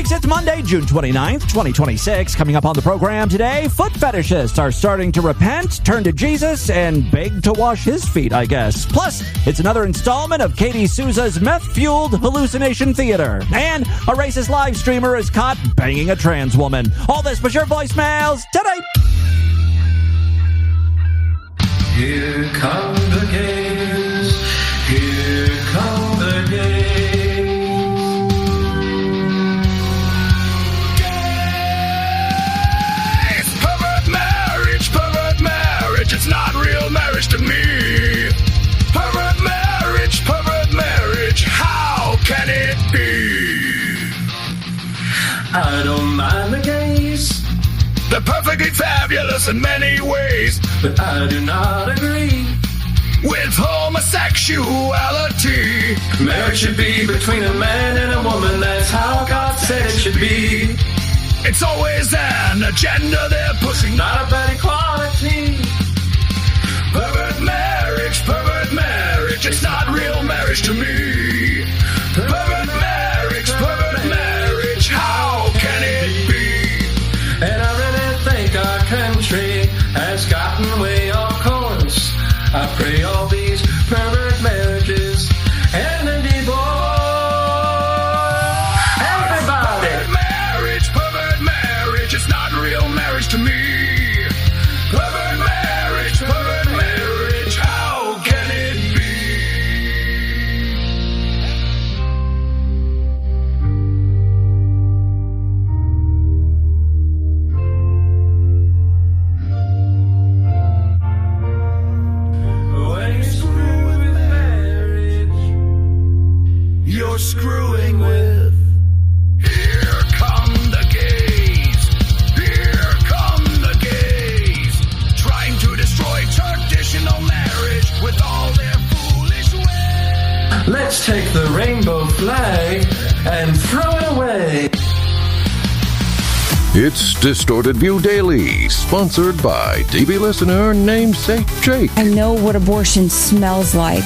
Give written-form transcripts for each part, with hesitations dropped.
folks. It's Monday, June 29th, 2026. Coming up on the program today, foot fetishists are starting to repent, turn to Jesus, and beg to wash his feet, I guess. Plus, it's another installment of Katie Souza's meth-fueled hallucination theater. And a racist live streamer is caught banging a trans woman. All this but your voicemails today. Here come the gays. Here come the gays. Gays! Pervert marriage. It's not real marriage to me. Pervert marriage. How can it be? I don't mind the gays. They're perfectly fabulous in many ways, but I do not agree with homosexuality. Marriage should be between a man and a woman. That's how God said it should be. It's always an agenda they're pushing, not about equality. Pervert marriage. It's not real marriage to me. Pervert marriage. How can it be? And I really think our country has gotten way off course. I pray all these pervert marriages and the divorce. Everybody! Pervert marriage, it's not real marriage to me. Pervert marriage, how can it be? You're screwing with. Here come the gays. Here come the gays. Trying to destroy traditional marriage with all their foolish ways. Let's take the rainbow flag and throw it away. It's Distorted View Daily, sponsored by TV listener namesake Jake. I know what abortion smells like.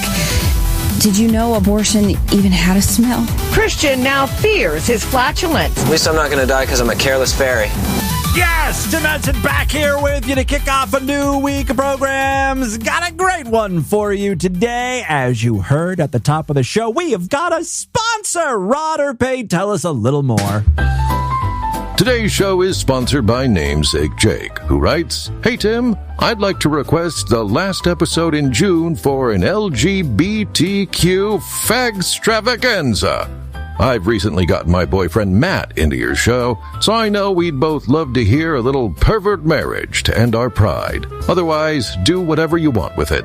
Did you know abortion even had a smell? Christian now fears his flatulence. At least I'm not going to die because I'm a careless fairy. Yes, Tim Edson back here with you to kick off a new week of programs. Got a great one for you today. As you heard at the top of the show, we have got a sponsor. Rod or Pay, tell us a little more. Today's show is sponsored by namesake Jake, who writes, "Hey Tim, I'd like to request the last episode in June for an LGBTQ fagstravaganza. I've recently gotten my boyfriend Matt into your show, so I know we'd both love to hear a little pervert marriage to end our pride. Otherwise, do whatever you want with it."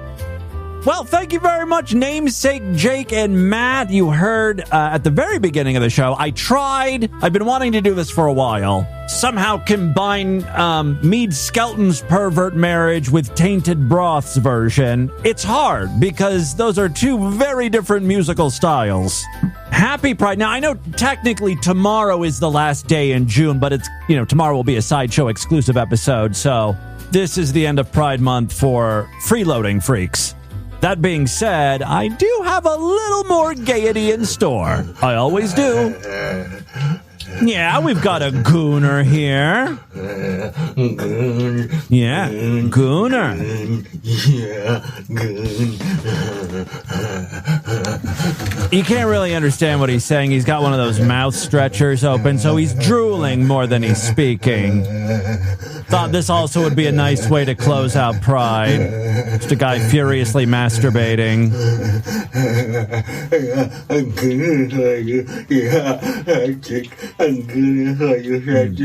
Well, thank you very much, namesake Jake and Matt. You heard at the very beginning of the show, I've been wanting to do this for a while. Somehow combine Meade Skelton's Pervert Marriage with Tainted Broth's version. It's hard because those are two very different musical styles. Happy Pride. Now, I know technically tomorrow is the last day in June, but it's, tomorrow will be a Sideshow exclusive episode. So this is the end of Pride Month for freeloading freaks. That being said, I do have a little more gaiety in store. I always do. Yeah, we've got a gooner here. Yeah, gooner. You can't really understand what he's saying. He's got one of those mouth stretchers open, so he's drooling more than he's speaking. Thought this also would be a nice way to close out Pride. Just a guy furiously masturbating.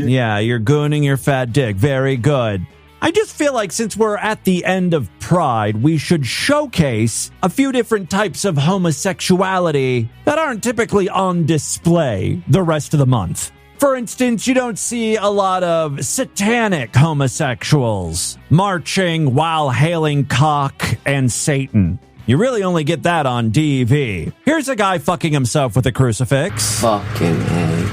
Yeah, you're gooning your fat dick. Very good. I just feel like since we're at the end of Pride, we should showcase a few different types of homosexuality that aren't typically on display the rest of the month. For instance, you don't see a lot of satanic homosexuals marching while hailing cock and Satan. You really only get that on DV. Here's a guy fucking himself with a crucifix. Fucking A.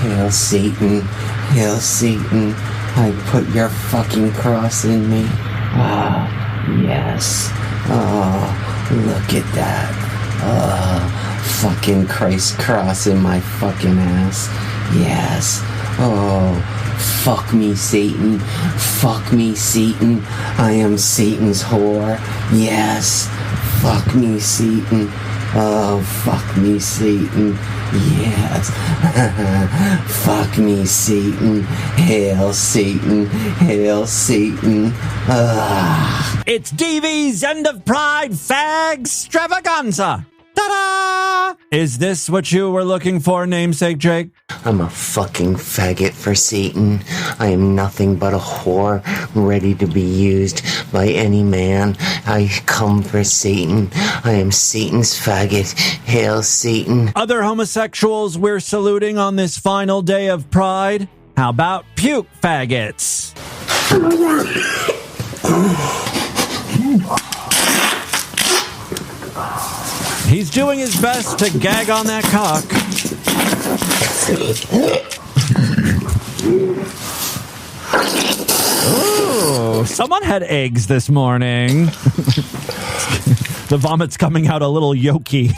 Hail Satan. Hail Satan. I put your fucking cross in me. Ah, yes. Oh, look at that. fucking Christ cross in my fucking ass. Yes. Oh, fuck me, Satan. Fuck me, Satan. I am Satan's whore. Yes. Fuck me, Satan. Oh, fuck me, Satan. Yes. Fuck me, Satan. Hail Satan. Hail Satan. It's DV's End of Pride Fag Extravaganza. Ta-da! Is this what you were looking for, namesake Jake? I'm a fucking faggot for Satan. I am nothing but a whore, ready to be used by any man. I come for Satan. I am Satan's faggot. Hail Satan. Other homosexuals we're saluting on this final day of Pride? How about puke faggots? He's doing his best to gag on that cock. Ooh, someone had eggs this morning. The vomit's coming out a little yolky.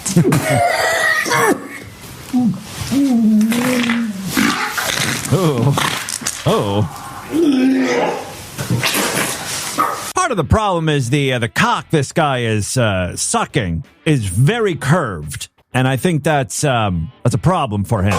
Oh. Part of the problem is the cock this guy is sucking is very curved, and I think that's a problem for him.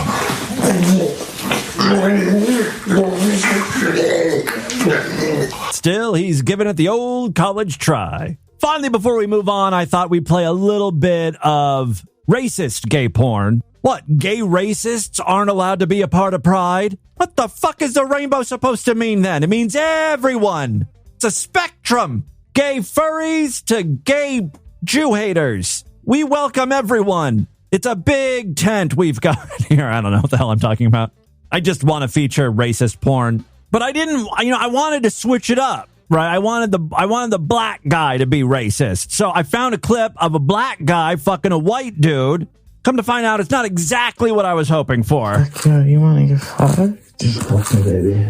Still, he's giving it the old college try. Finally, before we move on, I thought we'd play a little bit of racist gay porn. What, gay racists aren't allowed to be a part of Pride? What the fuck is the rainbow supposed to mean then? It means everyone. It's a spectrum. Gay furries to gay Jew haters. We welcome everyone. It's a big tent we've got here. I don't know what the hell I'm talking about. I just want to feature racist porn. But I didn't, I wanted to switch it up, right? I wanted the black guy to be racist. So I found a clip of a black guy fucking a white dude. Come to find out, it's not exactly what I was hoping for. You want to get fucked? Just fuck me, baby.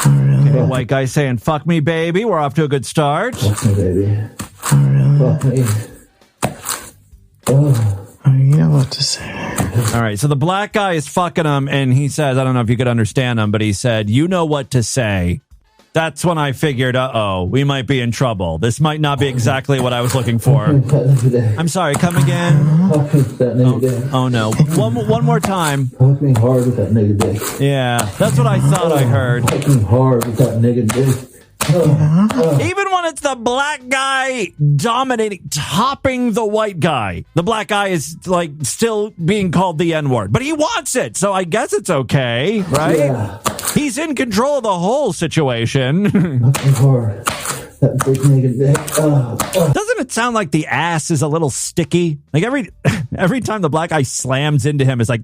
Okay, the white guy saying, fuck me, baby. We're off to a good start. Fuck me, baby. Fuck me. You know what to say. All right, so the black guy is fucking him, and he says, I don't know if you could understand him, but he said, you know what to say. That's when I figured, we might be in trouble. This might not be exactly what I was looking for. I'm sorry, come again? Oh no. One more time. Fuck me hard with that nigga dick. Yeah, that's what I thought I heard. Fuck me hard with that nigga dick. Even when it's the black guy dominating, topping the white guy, the black guy is like still being called the N-word, but he wants it, so I guess it's okay, right? Yeah. He's in control of the whole situation. Fucking hard. That big nigga dick. Doesn't it sound like the ass is a little sticky? Like every time the black guy slams into him, it's like,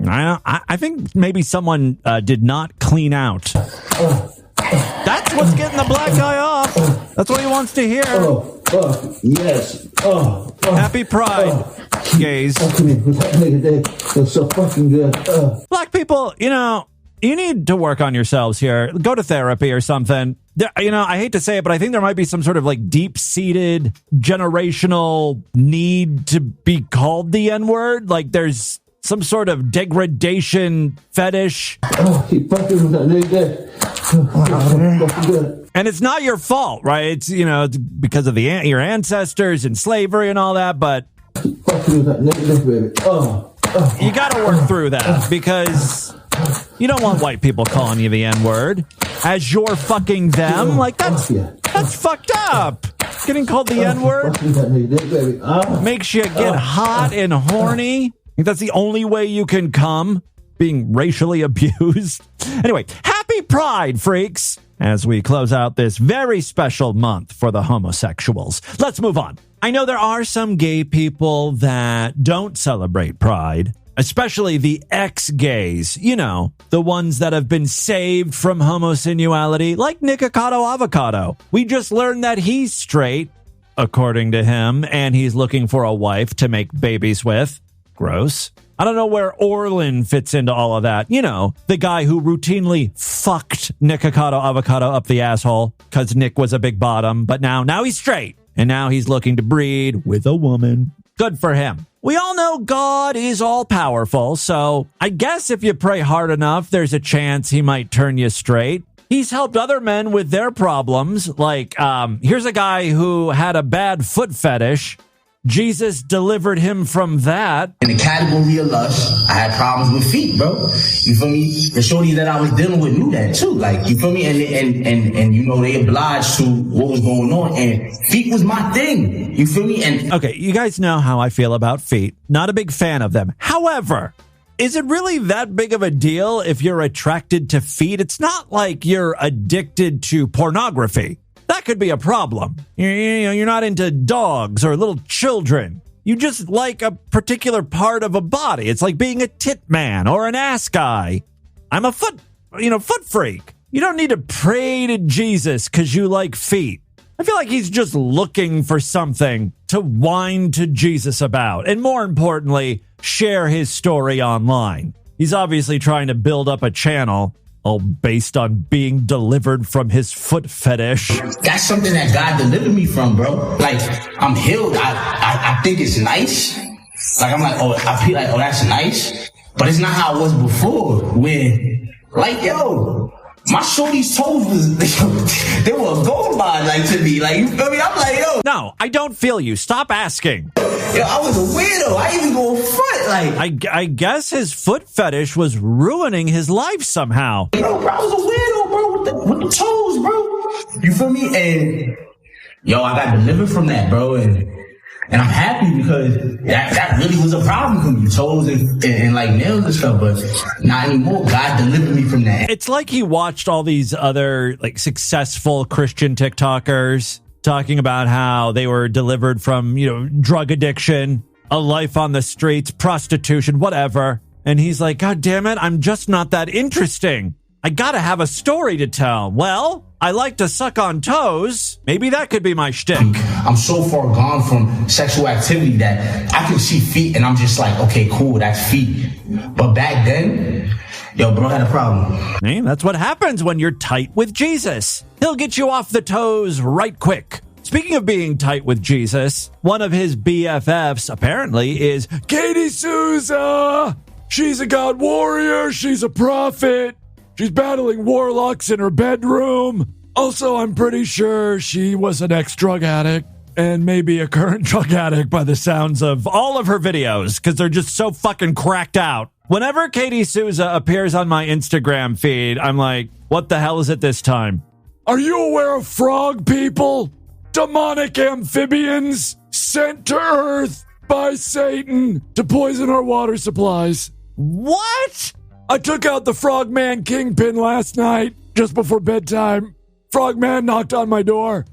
I think maybe someone did not clean out. That's what's getting the black guy off. That's what he wants to hear. Yes. Happy Pride, gays. Fuck me with that nigga dick. Feels so fucking good. Black people, you need to work on yourselves here. Go to therapy or something. I hate to say it, but I think there might be some sort of like deep-seated generational need to be called the N-word. Like there's some sort of degradation fetish. Keep fucking with that nigga dick. And it's not your fault, right? It's, it's because of your ancestors and slavery and all that, but you got to work through that because you don't want white people calling you the N-word as you're fucking them. Like, that's fucked up. Getting called the N-word makes you get hot and horny. I think that's the only way you can come, being racially abused. Anyway, happy Pride, freaks, as we close out this very special month for the homosexuals. Let's move on. I know there are some gay people that don't celebrate Pride, especially the ex-gays, the ones that have been saved from homosexuality, like Nikocado Avocado. We just learned that he's straight, according to him, and he's looking for a wife to make babies with. Gross. I don't know where Orlin fits into all of that. The guy who routinely fucked Nikocado Avocado up the asshole because Nick was a big bottom, but now he's straight. And now he's looking to breed with a woman. Good for him. We all know God is all-powerful, so I guess if you pray hard enough, there's a chance he might turn you straight. He's helped other men with their problems, like, here's a guy who had a bad foot fetish. Jesus delivered him from that. In the category of lust, I had problems with feet, bro. You feel me? The shorties that I was dealing with knew that too. Like, you feel me? And you know, they obliged to what was going on. And feet was my thing. You feel me? And okay, you guys know how I feel about feet. Not a big fan of them. However, is it really that big of a deal if you're attracted to feet? It's not like you're addicted to pornography. That could be a problem. You're not into dogs or little children. You just like a particular part of a body. It's like being a tit man or an ass guy. I'm a foot freak. You don't need to pray to Jesus because you like feet. I feel like he's just looking for something to whine to Jesus about. And more importantly, share his story online. He's obviously trying to build up a channel, all based on being delivered from his foot fetish. that's something that God delivered me from, bro. Like, I'm healed. I think it's nice. Like, I'm like, oh, I feel like, oh, that's nice. But it's not how it was before, where, like, yo, my shorty's toes they were a gold mine, like, to me. Like, you feel me? I'm like, yo. No, I don't feel you. Stop asking. Yo, I was a weirdo. I even go foot, like. I guess his foot fetish was ruining his life somehow. Yo, bro, I was a weirdo, bro, with the toes, bro. You feel me? And, yo, I got delivered from that, bro. And I'm happy because that really was a problem for me, toes and like nails and stuff, but not anymore. God delivered me from that. It's like he watched all these other like successful Christian TikTokers talking about how they were delivered from, drug addiction, a life on the streets, prostitution, whatever. And he's like, God damn it, I'm just not that interesting. I gotta have a story to tell. Well, I like to suck on toes. Maybe that could be my shtick. I'm so far gone from sexual activity that I can see feet and I'm just like, okay, cool, that's feet. But back then, yo, bro had a problem. Hey, that's what happens when you're tight with Jesus. He'll get you off the toes right quick. Speaking of being tight with Jesus, one of his BFFs apparently is Katie Souza. She's a God warrior. She's a prophet. She's battling warlocks in her bedroom. Also, I'm pretty sure she was an ex-drug addict and maybe a current drug addict by the sounds of all of her videos because they're just so fucking cracked out. Whenever Katie Souza appears on my Instagram feed, I'm like, what the hell is it this time? Are you aware of frog people? Demonic amphibians sent to Earth by Satan to poison our water supplies. What? I took out the Frogman Kingpin last night, just before bedtime. Frogman knocked on my door.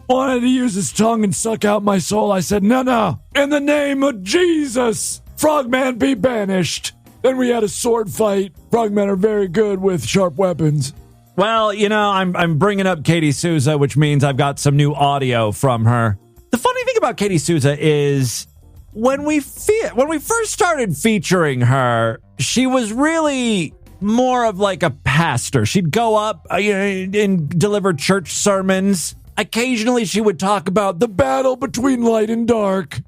Wanted to use his tongue and suck out my soul. I said, no. In the name of Jesus, Frogman be banished. Then we had a sword fight. Frogmen are very good with sharp weapons. Well, I'm bringing up Katie Souza, which means I've got some new audio from her. The funny thing about Katie Souza is when we first started featuring her, she was really more of like a pastor. She'd go up and deliver church sermons. Occasionally she would talk about the battle between light and dark.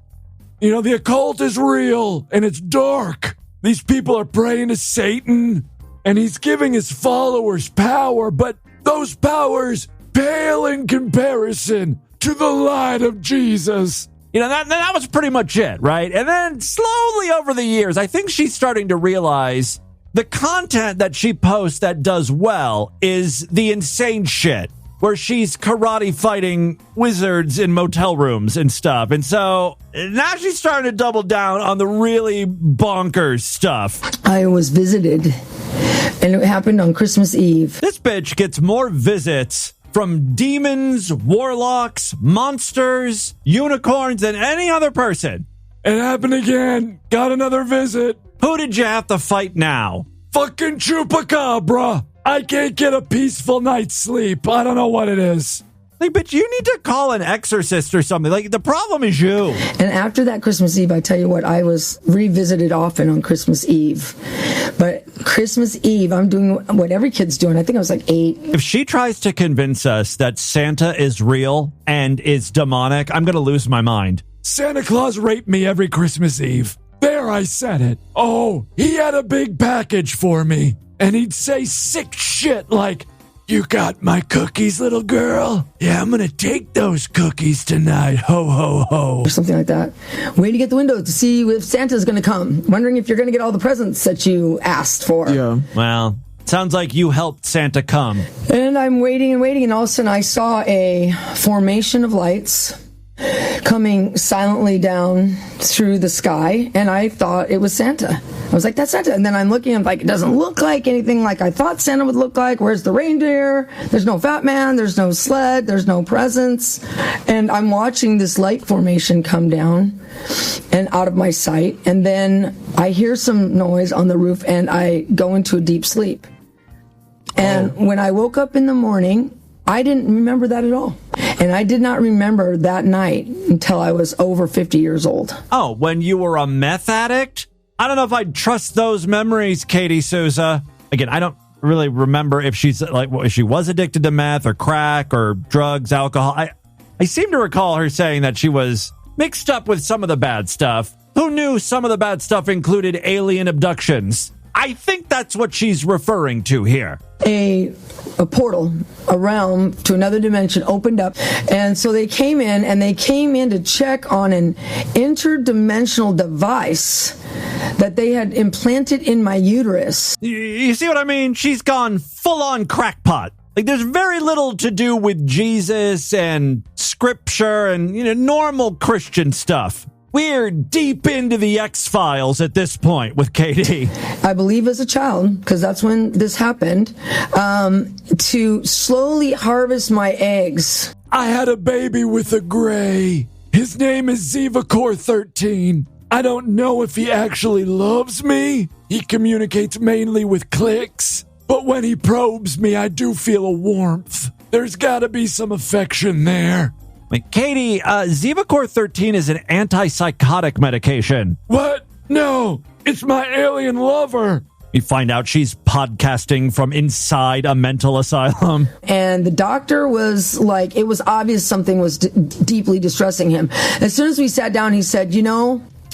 The occult is real and it's dark. These people are praying to Satan and he's giving his followers power, but those powers pale in comparison to the light of Jesus. That was pretty much it, right? And then slowly over the years, I think she's starting to realize the content that she posts that does well is the insane shit, where she's karate fighting wizards in motel rooms and stuff. And so now she's starting to double down on the really bonkers stuff. I was visited, and it happened on Christmas Eve. This bitch gets more visits from demons, warlocks, monsters, unicorns, than any other person. It happened again. Got another visit. Who did you have to fight now? Fucking Chupacabra. I can't get a peaceful night's sleep. I don't know what it is. Like, bitch, you need to call an exorcist or something. Like, the problem is you. And after that Christmas Eve, I tell you what, I was revisited often on Christmas Eve. But Christmas Eve, I'm doing what every kid's doing. I think I was like 8. If she tries to convince us that Santa is real and is demonic, I'm going to lose my mind. Santa Claus raped me every Christmas Eve. There, I said it. Oh, he had a big package for me. And he'd say sick shit like, "You got my cookies, little girl? Yeah, I'm gonna take those cookies tonight. Ho, ho, ho." Or something like that. Waiting at the window to see if Santa's going to come. Wondering if you're going to get all the presents that you asked for. Yeah. Well, sounds like you helped Santa come. And I'm waiting, and all of a sudden I saw a formation of lights coming silently down through the sky, and I thought it was Santa. I was like, that's Santa. And then I'm looking, I'm like, it doesn't look like anything like I thought Santa would look like. Where's the reindeer? There's no fat man. There's no sled. There's no presents. And I'm watching this light formation come down and out of my sight. And then I hear some noise on the roof, and I go into a deep sleep. And when I woke up in the morning, I didn't remember that at all. And I did not remember that night until I was over 50 years old. Oh, when you were a meth addict? I don't know if I'd trust those memories, Katie Souza. Again, I don't really remember if she's like, if she was addicted to meth or crack or drugs, alcohol. I seem to recall her saying that she was mixed up with some of the bad stuff. Who knew some of the bad stuff included alien abductions? I think that's what she's referring to here. A portal, a realm to another dimension opened up. And so they came in to check on an interdimensional device that they had implanted in my uterus. You see what I mean? She's gone full-on crackpot. Like, there's very little to do with Jesus and scripture and, normal Christian stuff. We're deep into the X-Files at this point with Katie. I believe as a child, because that's when this happened, to slowly harvest my eggs. I had a baby with a gray. His name is Zivacor 13. I don't know if he actually loves me. He communicates mainly with clicks. But when he probes me, I do feel a warmth. There's gotta be some affection there. Katie, Zivacor 13 is an antipsychotic medication. What? No, it's my alien lover. You find out she's podcasting from inside a mental asylum. And the doctor was like, it was obvious something was deeply distressing him. As soon as we sat down, he said,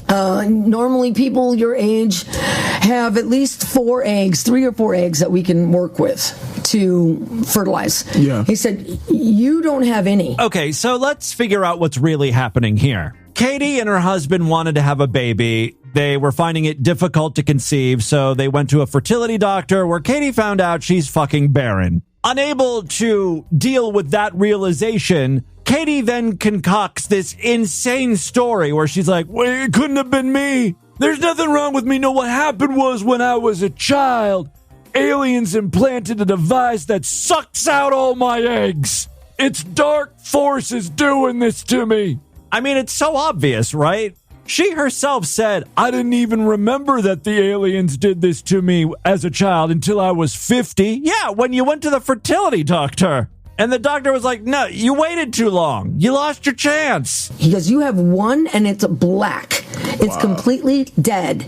normally people your age have at least 3 or 4 eggs that we can work with to fertilize. Yeah. He said, you don't have any. Okay, so let's figure out what's really happening here. Katie and her husband wanted to have a baby. They were finding it difficult to conceive, so they went to a fertility doctor where Katie found out she's fucking barren. Unable to deal with that realization, Katie then concocts this insane story where she's like, well, it couldn't have been me. There's nothing wrong with me. No, what happened was when I was a child, aliens implanted a device that sucks out all my eggs. It's dark forces doing this to me. I mean, it's so obvious, right? She herself said, I didn't even remember that the aliens did this to me as a child until I was 50. Yeah, when you went to the fertility doctor. And the doctor was like, no, you waited too long. You lost your chance. He goes, you have one and it's black. It's completely dead.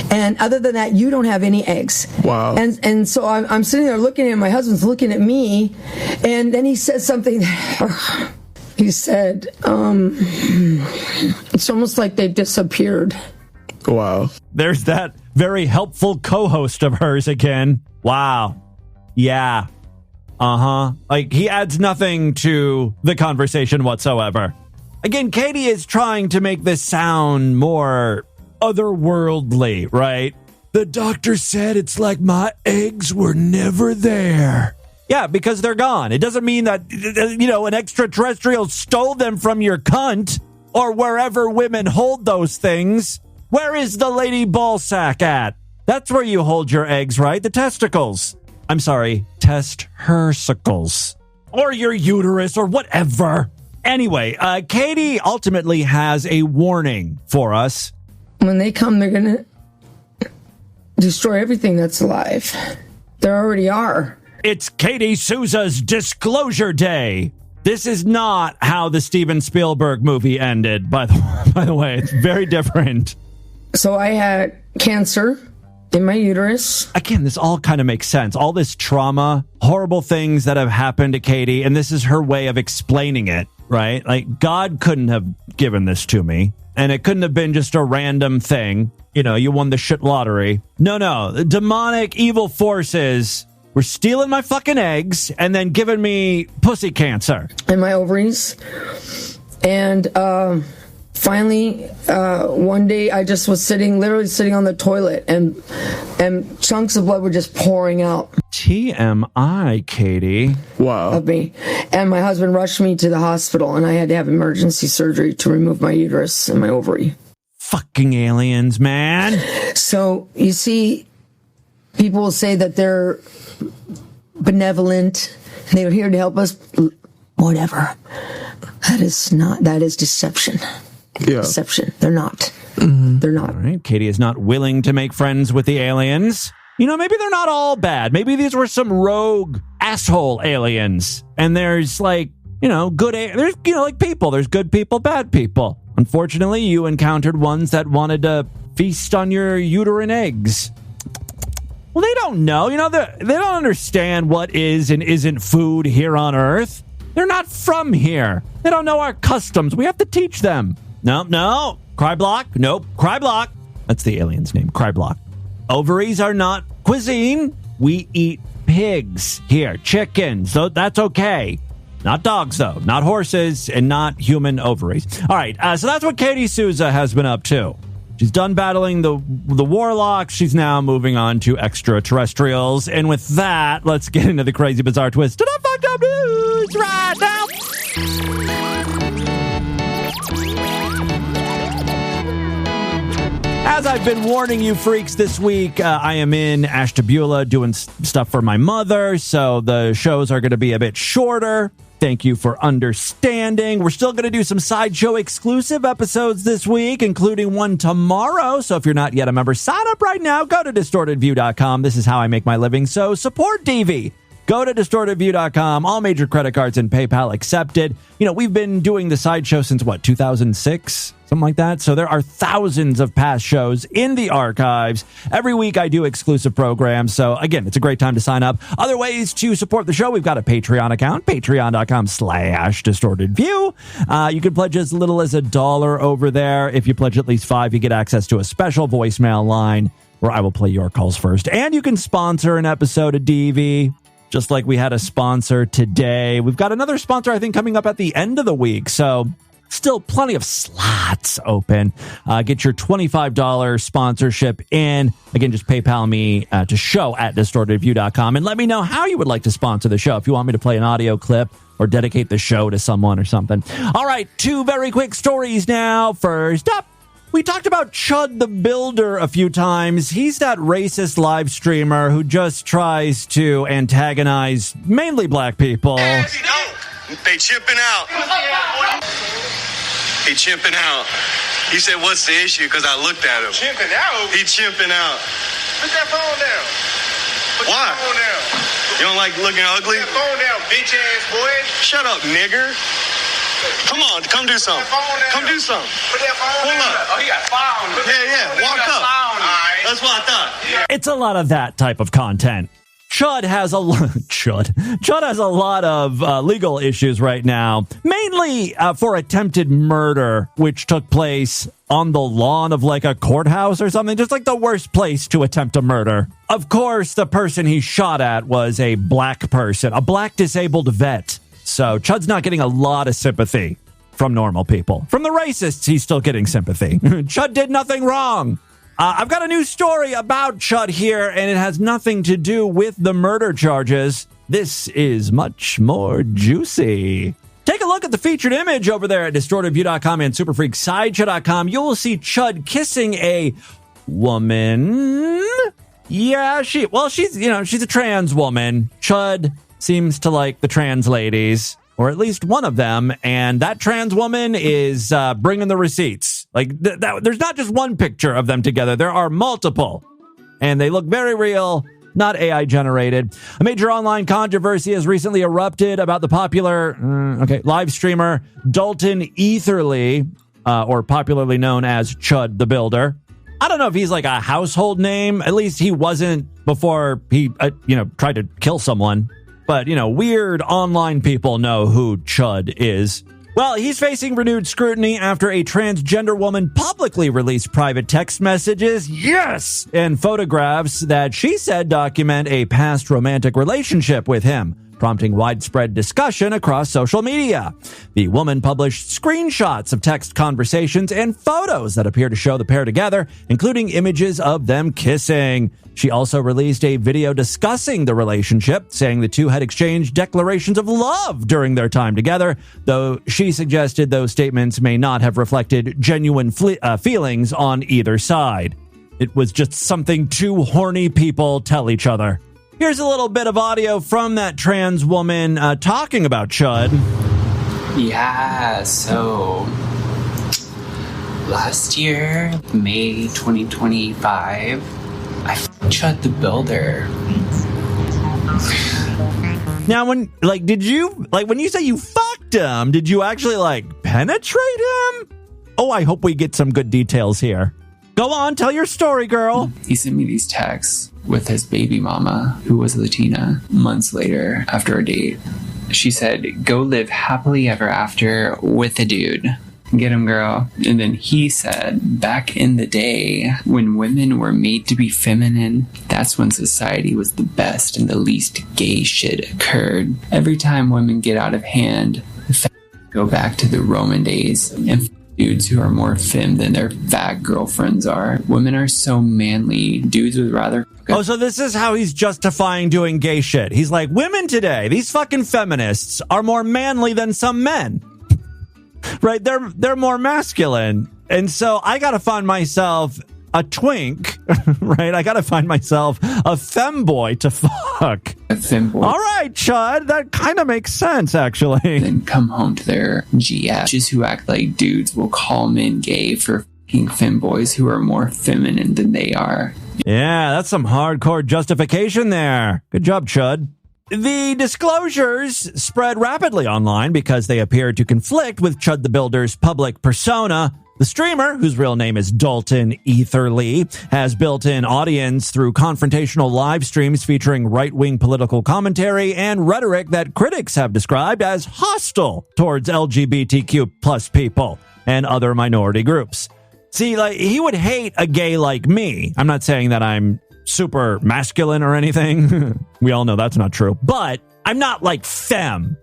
And other than that, you don't have any eggs. Wow. And so I'm sitting there looking at my husband's looking at me. And then he said something. He said, it's almost like they've disappeared. Wow. There's that very helpful co-host of hers again. Wow. Yeah. Uh-huh. Like, he adds nothing to the conversation whatsoever. Again, Katie is trying to make this sound more otherworldly, right? The doctor said it's like my eggs were never there. Yeah, because they're gone. It doesn't mean that, an extraterrestrial stole them from your cunt or wherever women hold those things. Where is the lady ball sack at? That's where you hold your eggs, right? The testicles. I'm sorry, test-her-sicles. Or your uterus or whatever. Anyway, Katie ultimately has a warning for us. When they come, they're going to destroy everything that's alive. There already are. It's Katie Souza's Disclosure Day. This is not how the Steven Spielberg movie ended, by the way. It's very different. So I had cancer in my uterus. Again, this all kind of makes sense. All this trauma, horrible things that have happened to Katie, and this is her way of explaining it. right? Like, God couldn't have given this to me, and it couldn't have been just a random thing. You know, you won the shit lottery. No. The demonic evil forces were stealing my fucking eggs and then giving me pussy cancer. In my ovaries. And finally, one day I just was literally sitting on the toilet, and chunks of blood were just pouring out. TMI, Katie. Wow. Of me. And my husband rushed me to the hospital, and I had to have emergency surgery to remove my uterus and my ovary. Fucking aliens, man. So, you see, people will say that they're benevolent, and they're here to help us. Whatever. That is deception. Yeah. Deception. They're not. They're not. All right. Katie is not willing to make friends with the aliens. You know, maybe they're not all bad. Maybe these were some rogue asshole aliens. And there's like, there's, like people. There's good people, bad people. Unfortunately, you encountered ones that wanted to feast on your uterine eggs. Well, they don't know. They don't understand what is and isn't food here on Earth. They're not from here. They don't know our customs. We have to teach them. No. Cryblock? Nope. Cryblock. That's the alien's name. Cryblock. Ovaries are not cuisine. We eat pigs here. Chickens. So that's okay. Not dogs, though. Not horses and not human ovaries. All right. So that's what Katie Souza has been up to. She's done battling the warlocks. She's now moving on to extraterrestrials. And with that, let's get into the crazy, bizarre twist. Ta-da, fucked up news right now. As I've been warning you freaks this week, I am in Ashtabula doing stuff for my mother, so the shows are going to be a bit shorter. Thank you for understanding. We're still going to do some Sideshow exclusive episodes this week, including one tomorrow. So if you're not yet a member, sign up right now. Go to distortedview.com. This is how I make my living, so support DV. Go to distortedview.com. All major credit cards and PayPal accepted. We've been doing the Sideshow since, 2006? Something like that. So there are thousands of past shows in the archives. Every week I do exclusive programs. So again, it's a great time to sign up. Other ways to support the show. We've got a Patreon account, patreon.com/distortedview. You can pledge as little as $1 over there. If you pledge at least $5, you get access to a special voicemail line where I will play your calls first. And you can sponsor an episode of DV. Just like we had a sponsor today. We've got another sponsor, I think, coming up at the end of the week. So still plenty of slots open. Get your $25 sponsorship in. Again, just PayPal me to show@distortedview.com and let me know how you would like to sponsor the show. If you want me to play an audio clip or dedicate the show to someone or something. All right, 2 very quick stories now. First up, we talked about Chud the Builder a few times. He's that racist live streamer who just tries to antagonize mainly black people. They chipping out. He chimping out. He said, "What's the issue?" Because I looked at him. Chimping out? He chimping out. Put that phone down. Why? Phone down. You don't like looking ugly? Put that phone down, bitch ass boy. Shut up, nigger. Come on, come do something. Come do something. Put that phone down. Pull up. Oh, he got phone. Yeah. Walk up. All right. That's what I thought. Yeah. It's a lot of that type of content. Chud has a lot of legal issues right now, mainly for attempted murder, which took place on the lawn of like a courthouse or something, just like the worst place to attempt a murder. Of course, the person he shot at was a black person, a black disabled vet. So Chud's not getting a lot of sympathy from normal people. From the racists, he's still getting sympathy. Chud did nothing wrong. I've got a new story about Chud here, and it has nothing to do with the murder charges. This is much more juicy. Take a look at the featured image over there at distortedview.com and superfreaksideshow.com. You will see Chud kissing a woman. Yeah, she's a trans woman. Chud seems to like the trans ladies, or at least one of them, and that trans woman is bringing the receipts. Like, there's not just one picture of them together. There are multiple, and they look very real, not AI generated. A major online controversy has recently erupted about the popular live streamer Dalton Etherly, or popularly known as Chud the Builder. I don't know if he's like a household name. At least he wasn't before he, tried to kill someone. But, weird online people know who Chud is. Well, he's facing renewed scrutiny after a transgender woman publicly released private text messages, yes, and photographs that she said document a past romantic relationship with him, prompting widespread discussion across social media. The woman published screenshots of text conversations and photos that appear to show the pair together, including images of them kissing. She also released a video discussing the relationship, saying the two had exchanged declarations of love during their time together, though she suggested those statements may not have reflected genuine feelings on either side. It was just something two horny people tell each other. Here's a little bit of audio from that trans woman talking about Chud. Yeah, so last year, May 2025, I Chud the Builder. Now, when you say you fucked him, did you actually penetrate him? Oh, I hope we get some good details here. Go on, tell your story, girl. He sent me these texts with his baby mama, who was Latina, months later after a date. She said, "Go live happily ever after with a dude. Get him, girl." And then he said, back in the day, when women were made to be feminine, that's when society was the best and the least gay shit occurred. Every time women get out of hand, go back to the Roman days and dudes who are more femme than their fat girlfriends are. Women are so manly. Dudes would rather... Oh, so this is how he's justifying doing gay shit. He's like, women today, these fucking feminists, are more manly than some men. Right? They're more masculine. And so I gotta find myself a twink, right? I gotta find myself a femboy to fuck. A femboy. All right, Chud, that kind of makes sense, actually. Then come home to their GFs who act like dudes will call men gay for fucking femboys who are more feminine than they are. Yeah, that's some hardcore justification there. Good job, Chud. The disclosures spread rapidly online because they appeared to conflict with Chud the Builder's public persona. The streamer, whose real name is Dalton Etherly, has built-in audience through confrontational live streams featuring right-wing political commentary and rhetoric that critics have described as hostile towards LGBTQ plus people and other minority groups. See, he would hate a gay like me. I'm not saying that I'm super masculine or anything. We all know that's not true. But I'm not femme.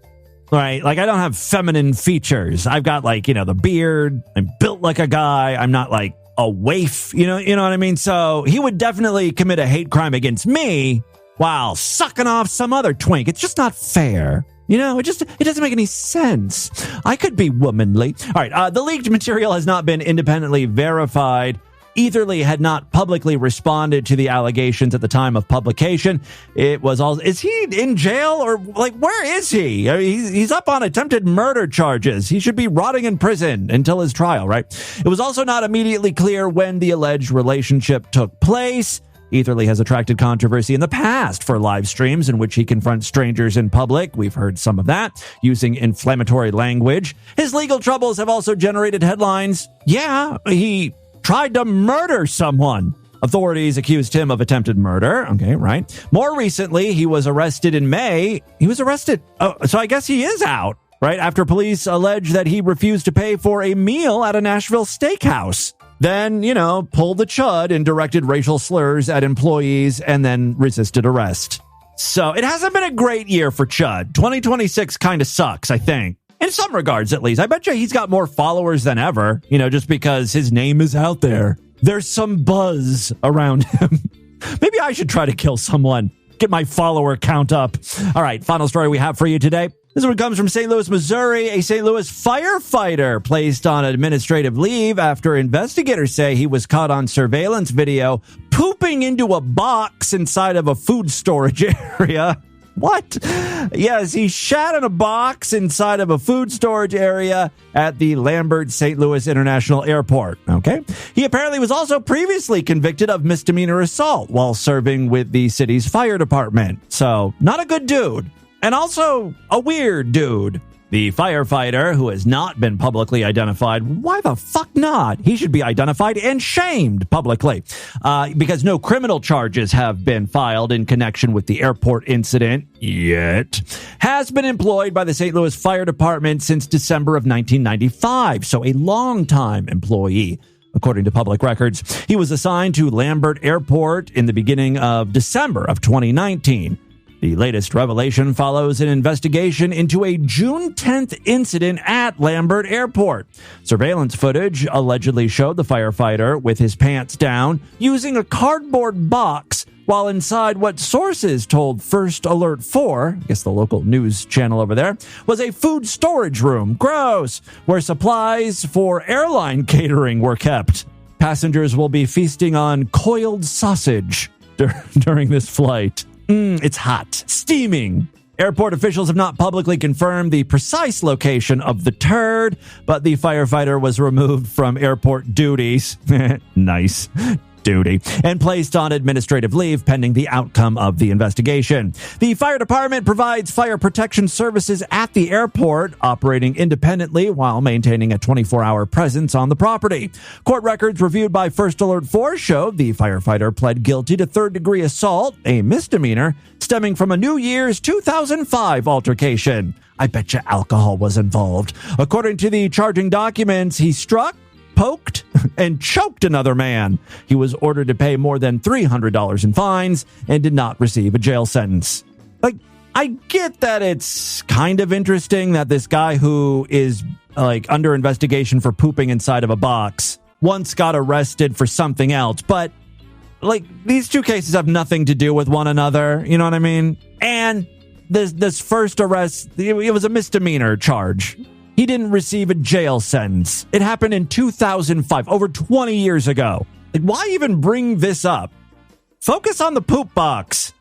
Right? I don't have feminine features. I've got the beard. I'm built like a guy. I'm not a waif. You know what I mean? So he would definitely commit a hate crime against me while sucking off some other twink. It's just not fair. It doesn't make any sense. I could be womanly. All right. The leaked material has not been independently verified. Etherly had not publicly responded to the allegations at the time of publication. Is he in jail or where is he? He's up on attempted murder charges. He should be rotting in prison until his trial, right? It was also not immediately clear when the alleged relationship took place. Etherly has attracted controversy in the past for live streams in which he confronts strangers in public. We've heard some of that, using inflammatory language. His legal troubles have also generated headlines. Yeah, he tried to murder someone. Authorities accused him of attempted murder. Okay, right. More recently, he was arrested in May. He was arrested. Oh, so I guess he is out, right? After police alleged that he refused to pay for a meal at a Nashville steakhouse. Then, pulled the chud and directed racial slurs at employees and then resisted arrest. So it hasn't been a great year for Chud. 2026 kind of sucks, I think. In some regards, at least. I bet you he's got more followers than ever, just because his name is out there. There's some buzz around him. Maybe I should try to kill someone. Get my follower count up. All right, final story we have for you today. This one comes from St. Louis, Missouri. A St. Louis firefighter placed on administrative leave after investigators say he was caught on surveillance video pooping into a box inside of a food storage area. What? Yes, he shat in a box inside of a food storage area at the Lambert St. Louis International Airport. Okay. He apparently was also previously convicted of misdemeanor assault while serving with the city's fire department. So, not a good dude. And also a weird dude. The firefighter, who has not been publicly identified, why the fuck not? He should be identified and shamed publicly because no criminal charges have been filed in connection with the airport incident yet, has been employed by the St. Louis Fire Department since December of 1995, so a long-time employee. According to public records, he was assigned to Lambert Airport in the beginning of December of 2019. The latest revelation follows an investigation into a June 10th incident at Lambert Airport. Surveillance footage allegedly showed the firefighter with his pants down using a cardboard box while inside what sources told First Alert 4, I guess the local news channel over there, was a food storage room, gross, where supplies for airline catering were kept. Passengers will be feasting on coiled sausage during this flight. It's hot. Steaming. Airport officials have not publicly confirmed the precise location of the turd, but the firefighter was removed from airport duties. Nice. Duty and placed on administrative leave pending the outcome of the investigation. The fire department provides fire protection services at the airport, operating independently while maintaining a 24-hour presence on the property. Court records reviewed by First Alert 4 showed the firefighter pled guilty to third-degree assault, a misdemeanor, stemming from a New Year's 2005 altercation. I bet you alcohol was involved. According to the charging documents, he struck, poked, and choked another man. He was ordered to pay more than $300 in fines and did not receive a jail sentence. Like, I get that it's kind of interesting that this guy who is under investigation for pooping inside of a box once got arrested for something else, but these two cases have nothing to do with one another, you know what I mean? And this first arrest, it was a misdemeanor charge. He didn't receive a jail sentence. It happened in 2005, over 20 years ago. Why even bring this up? Focus on the poop box.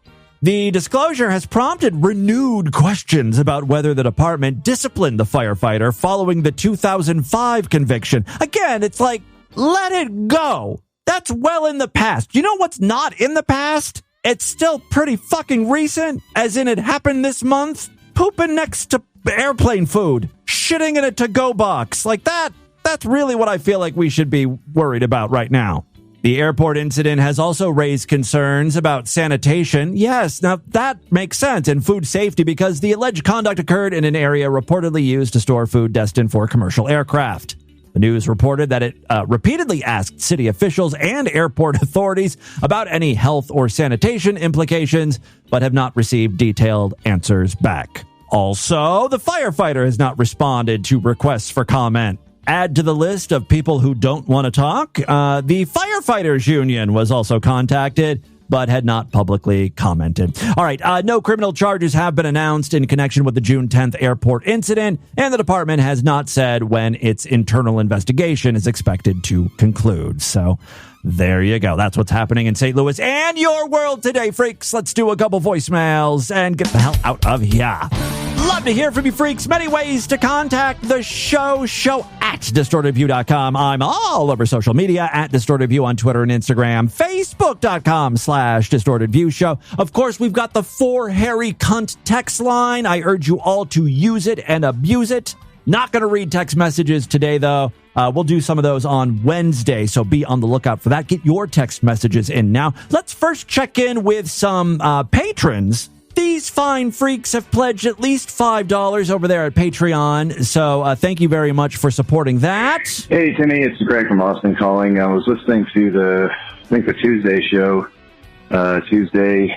The disclosure has prompted renewed questions about whether the department disciplined the firefighter following the 2005 conviction. Again, it's like, let it go. That's well in the past. You know what's not in the past? It's still pretty fucking recent, as in it happened this month. Pooping next to airplane food, shitting in a to-go box. That's really what I feel like we should be worried about right now. The airport incident has also raised concerns about sanitation. Yes, now that makes sense, and food safety because the alleged conduct occurred in an area reportedly used to store food destined for commercial aircraft. The news reported that it repeatedly asked city officials and airport authorities about any health or sanitation implications, but have not received detailed answers back. Also, the firefighter has not responded to requests for comment. Add to the list of people who don't want to talk, the Firefighters Union was also contacted, but had not publicly commented. All right, no criminal charges have been announced in connection with the June 10th airport incident, and the department has not said when its internal investigation is expected to conclude. So there you go. That's what's happening in St. Louis and your world today, freaks. Let's do a couple voicemails and get the hell out of here. Love to hear from you, freaks. Many ways to contact the show at DistortedView.com. I'm all over social media at DistortedView on Twitter and Instagram. Facebook.com/DistortedViewShow. Of course, we've got the 4 hairy cunt text line. I urge you all to use it and abuse it. Not going to read text messages today, though. We'll do some of those on Wednesday, so be on the lookout for that. Get your text messages in now. Let's first check in with some patrons. These fine freaks have pledged at least $5 over there at Patreon, so thank you very much for supporting that. Hey, Timmy, it's Greg from Austin calling. I was listening to the Tuesday show, Tuesday.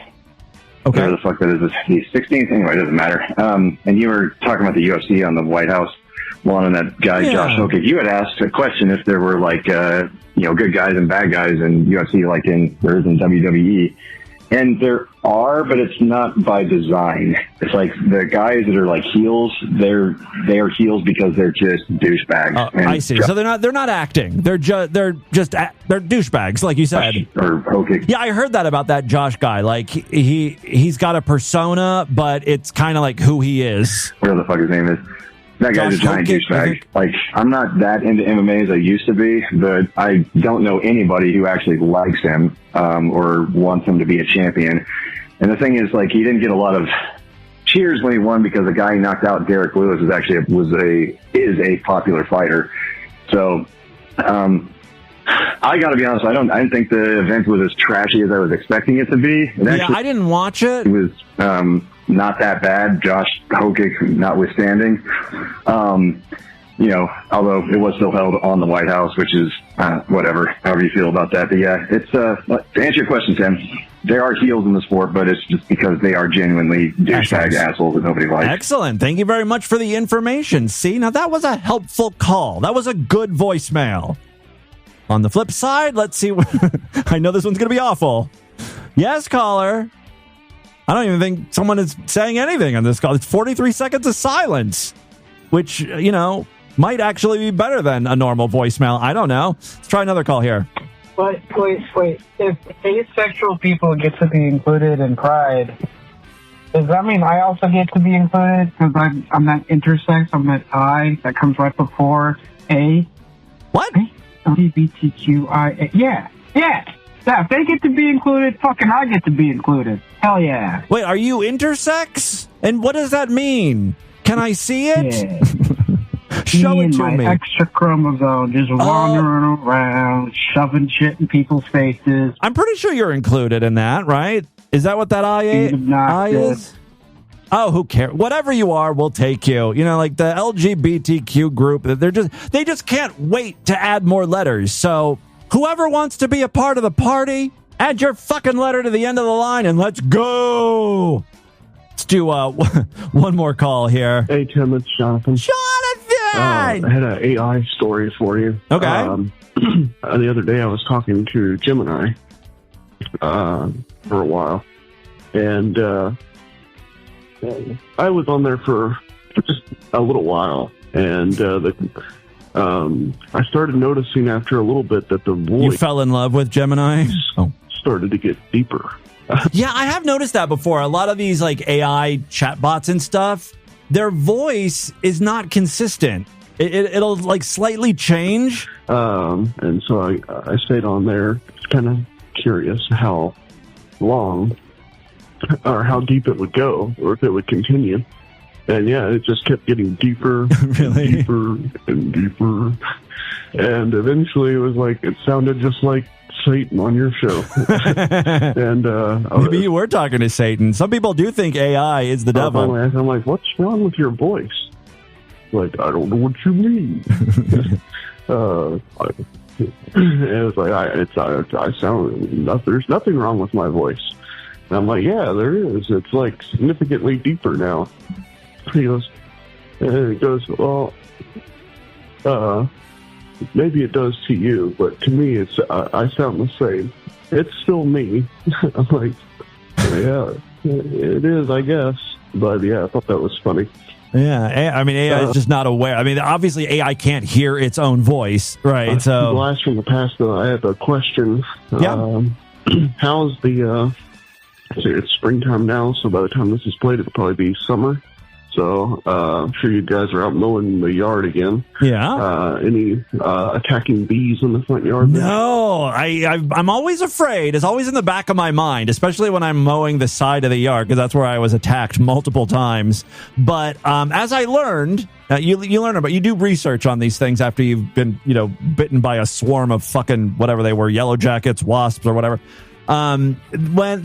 Okay. Whatever the fuck that is, the 16th? Anyway, it doesn't matter. And you were talking about the UFC on the White House lawn and that guy, Josh Okic. You had asked a question if there were, good guys and bad guys in UFC like there is in WWE. And there are, but it's not by design. It's like the guys that are like heels, they are heels because they're just douchebags. I see. So they're not acting. They're douchebags, like you said. Okay. Yeah, I heard that about that Josh guy. Like he's got a persona, but it's kind of like who he is. Whatever the fuck his name is. That guy's a giant douchebag. Like, I'm not that into MMA as I used to be, but I don't know anybody who actually likes him or wants him to be a champion. And the thing is, like, he didn't get a lot of Cheers when he won because the guy he knocked out, Derek Lewis, is a popular fighter. So, I got to be honest. I didn't think the event was as trashy as I was expecting it to be. I didn't watch it. It was not that bad. Josh Hokic notwithstanding. Although it was still held on the White House, which is whatever, however you feel about that. But yeah, it's to answer your question, Tim. There are heels in the sport, but it's just because they are genuinely douchebag assholes that nobody likes. Excellent. Thank you very much for the information. See, now that was a helpful call. That was a good voicemail. On the flip side, let's see. I know this one's going to be awful. Yes, caller. I don't even think someone is saying anything on this call. It's 43 seconds of silence, which, might actually be better than a normal voicemail. I don't know. Let's try another call here. But wait. If asexual people get to be included in Pride, does that mean I also get to be included? Because I'm not intersex. I'm that I that comes right before A. What? LGBTQIA. Yeah. If they get to be included, fucking I get to be included. Hell yeah. Wait, are you intersex? And what does that mean? Can I see it? Yeah. Show it to my me. Extra chromosome just wandering around, shoving shit in people's faces. I'm pretty sure you're included in that, right? Is that what that I is? Oh, who cares? Whatever you are, we'll take you. Like the LGBTQ group, they just can't wait to add more letters. So whoever wants to be a part of the party, add your fucking letter to the end of the line and let's go. Let's do one more call here. Hey, Tim, it's Jonathan. I had an AI story for you. Okay. The other day I was talking to Gemini for a while, and I was on there for just a little while, and I started noticing after a little bit that the voice... You fell in love with Gemini? Started to get deeper. Yeah, I have noticed that before. A lot of these AI chatbots and stuff, their voice is not consistent. It'll slightly change. And so I stayed on there, kind of curious how long or how deep it would go, or if it would continue. And yeah, it just kept getting deeper, really? Deeper and deeper. And eventually it was it sounded just like Satan on your show. And maybe you were talking to Satan. Some people do think AI is the devil. I'm like, what's wrong with your voice? I don't know what you mean. It was I sound. There's nothing wrong with my voice. And I'm like, yeah, there is. It's significantly deeper now. He goes, well, maybe it does to you, but to me, I sound the same. It's still me. I'm like, yeah, it is, I guess. But yeah, I thought that was funny. Yeah, I mean, AI is just not aware. I mean, obviously, AI can't hear its own voice, right? So, blast from the past, though, I have a question. Yeah. How's it's springtime now, so by the time this is played, it'll probably be summer. So I'm sure you guys are out mowing the yard again. Yeah. Any attacking bees in the front yard? No, I'm always afraid. It's always in the back of my mind, especially when I'm mowing the side of the yard, because that's where I was attacked multiple times. But as I learned, you learn about, you do research on these things after you've been, bitten by a swarm of fucking whatever they were, yellow jackets, wasps, or whatever. When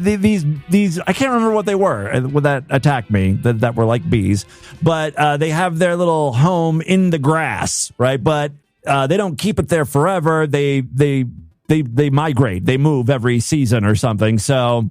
these I can't remember what they were that attacked me that were like bees, but they have their little home in the grass, right? But they don't keep it there forever. They migrate. They move every season or something. So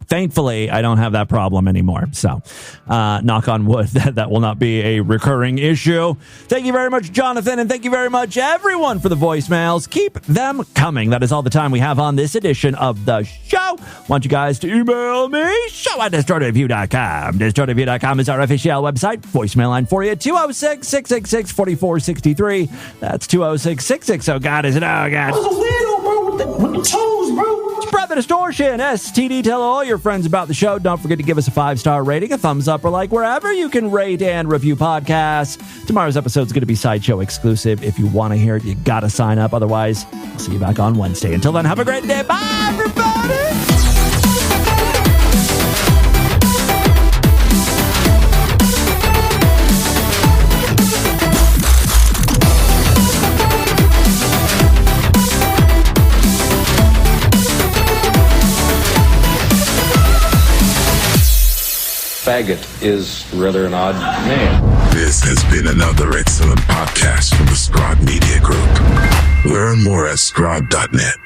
thankfully, I don't have that problem anymore. So, knock on wood, that will not be a recurring issue. Thank you very much, Jonathan, and thank you very much, everyone, for the voicemails. Keep them coming. That is all the time we have on this edition of the show. Want you guys to email me, show@distortedview.com. Distortedview.com is our official website. Voicemail line for you, 206-666-4463. That's 206-660. Oh, God, is it? Oh, God. I was a weirdo, bro, with the toes, bro. Spread the distortion. STD. Tell all your friends about the show. Don't forget to give us a 5-star rating, a thumbs up, or like wherever you can rate and review podcasts. Tomorrow's episode is going to be Sideshow exclusive. If you want to hear it, you got to sign up. Otherwise, I'll see you back on Wednesday. Until then, have a great day. Bye, everybody. faggot is rather an odd name. This has been another excellent podcast from the Scribe Media Group. Learn more at scribe.net.